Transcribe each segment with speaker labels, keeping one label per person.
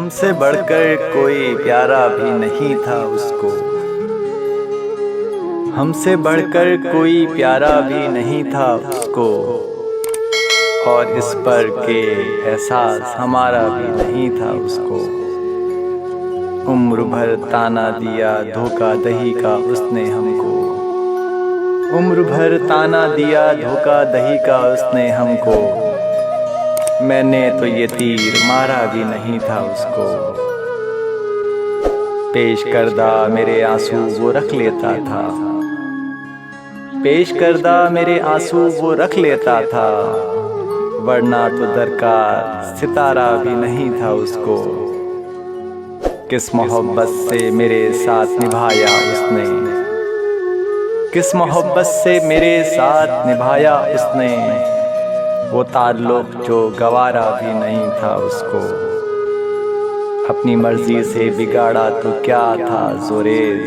Speaker 1: हमसे बढ़कर कोई प्यारा भी नहीं था उसको। हमसे बढ़कर कोई प्यारा भी नहीं था उसको। और इस पर के एहसास हमारा भी नहीं था उसको। उम्र भर ताना दिया धोखा दही का उसने हमको। उम्र भर ताना दिया धोखा दही का उसने हमको। मैंने तो ये तीर मारा भी नहीं था उसको। पेश करदा मेरे आंसू वो रख लेता था। पेश करदा मेरे आंसू वो रख लेता था। वरना तो दरकार सितारा भी नहीं था उसको। किस मोहब्बत से मेरे साथ निभाया उसने। किस मोहब्बत से मेरे साथ निभाया उसने। वो ताल्लुक जो गवारा भी नहीं था उसको। अपनी मर्जी से बिगाड़ा तो क्या था जोरेज।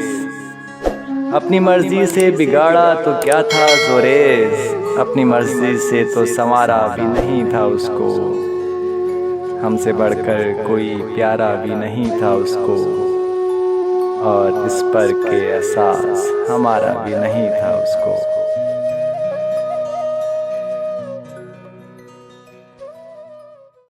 Speaker 1: अपनी मर्जी से बिगाड़ा तो क्या था जोरेज। अपनी मर्जी से तो संवारा भी नहीं था उसको। हमसे बढ़कर कोई प्यारा भी नहीं था उसको। और इस पर के एहसास हमारा भी नहीं था उसको।